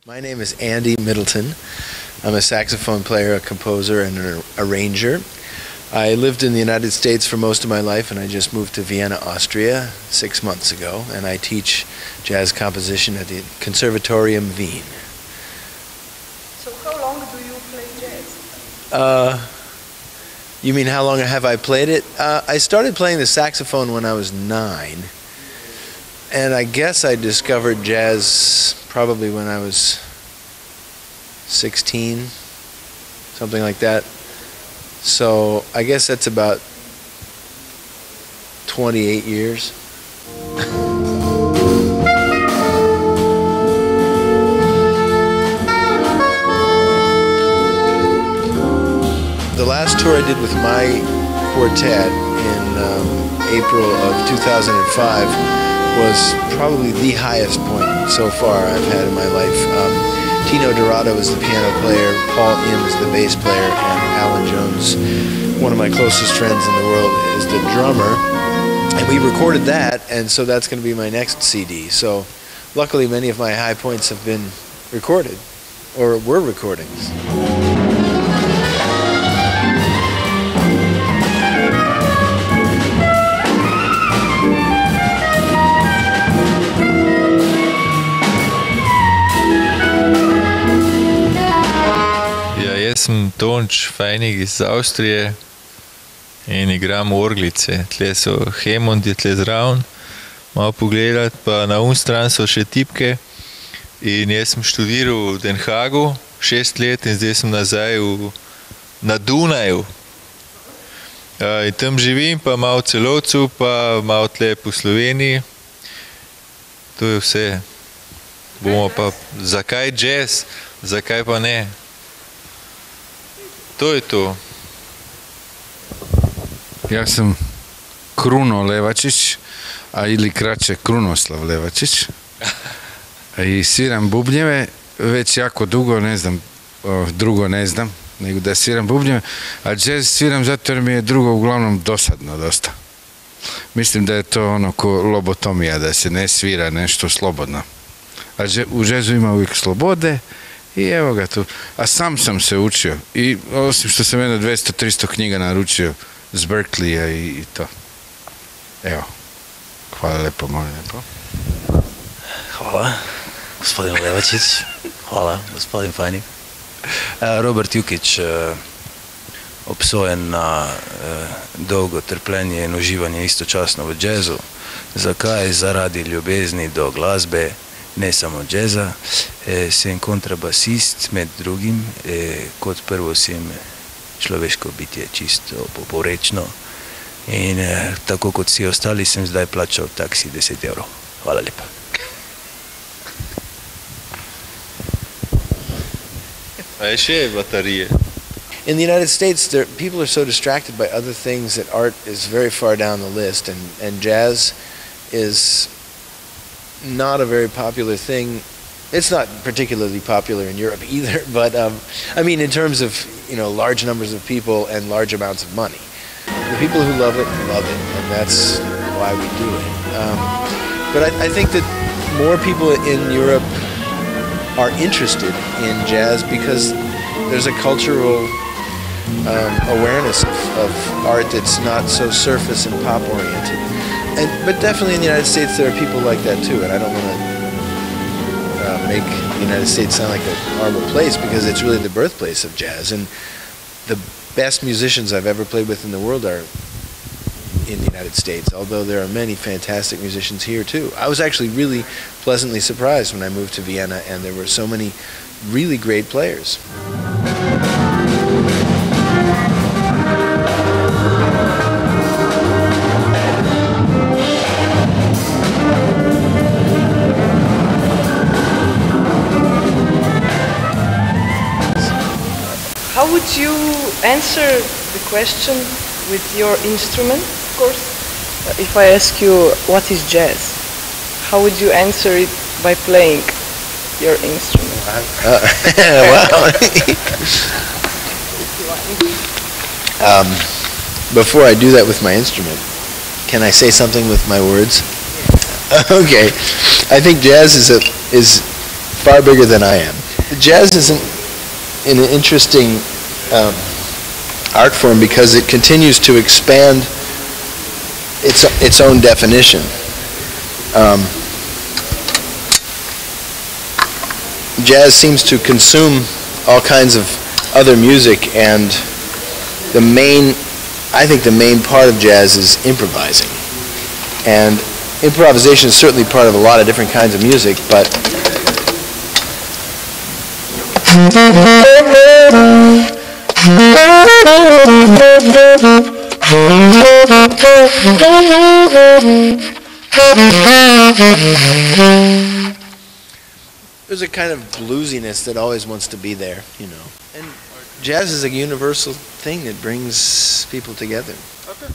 My name is Andy Middleton. I'm a saxophone player, a composer, and an arranger. I lived in the United States for most of my life, and I just moved to Vienna, Austria 6 months ago, and I teach jazz composition at the Conservatorium Wien. So how long do you play jazz? You mean how long have I played it? I started playing the saxophone when I was 9, and I guess I discovered jazz probably when I was 16, something like that. So I guess that's about 28 years. The last tour I did with my quartet in April of 2005 was probably the highest point so far I've had in my life. Tino Dorado is the piano player, Paul Im is the bass player, and Alan Jones, one of my closest friends in the world, is the drummer. And we recorded that, and so that's going to be my next CD. So luckily many of my high points have been recorded, or were recordings. Jaz sem Tonč Fajnik iz Avstrije in igram orglice. Tle so Hemondi, tle zraven, malo pogledati, pa na stran so še tipke. In jaz sem študiral v Den Haagu 6 let in zdaj sem nazaj na Dunaju. In tam živim, pa malo v Celovcu, pa malo tle po Sloveniji. To je vse. Bomo pa, zakaj jazz, zakaj pa ne? To je to. Ja sam Kruno Levačić, a ili kraće Krunoslav Levačić. I sviram bubnjeve već jako dugo, ne znam, drugo ne znam, nego da sviram bubnjeve, a jazz sviram zato jer mi je drugo uglavnom dosadno dosta. Mislim da je to ono ko lobotomija, da se ne svira nešto slobodno. A u jazzu ima uvijek slobode. I evo ga tu. A sam se učio. I osim što sam jedno 200-300 knjiga naručio z Berkeleya i to. Evo. Hvala lepo, molim lepo. Hvala, gospodin Levačić. Hvala, gospodin Fajnik. Robert Jukić, obsojen na dolgo trpljenje in uživanje istočasno v jazzu. Zakaj? Zaradi ljubezni do glasbe, ne samo jazza. Sem kontrabasist med drugim, kot prvo sem človeško bitje čisto poporečno in tako kot vsi ostali sem zdaj plačal taksi 10 evrov. Hvala lepa. A je še baterije? In the United States, people are so distracted by other things that art is very far down the list, and jazz is not a very popular thing. It's not particularly popular in Europe either, but I mean in terms of, you know, large numbers of people and large amounts of money. The people who love it, and that's why we do it. But I think that more people in Europe are interested in jazz because there's a cultural awareness of art that's not so surface and pop oriented. But definitely in the United States there are people like that too, and I don't want to make the United States sound like a horrible place because it's really the birthplace of jazz, and the best musicians I've ever played with in the world are in the United States, although there are many fantastic musicians here too. I was actually really pleasantly surprised when I moved to Vienna and there were so many really great players. How would you answer the question with your instrument, of course? If I ask you, what is jazz? How would you answer it by playing your instrument? Before I do that with my instrument, can I say something with my words? Okay. I think jazz is far bigger than I am. Jazz is an interesting art form because it continues to expand its own definition. Jazz seems to consume all kinds of other music, and I think the main part of jazz is improvising. And improvisation is certainly part of a lot of different kinds of music, but there's a kind of bluesiness that always wants to be there, And jazz is a universal thing that brings people together. Okay.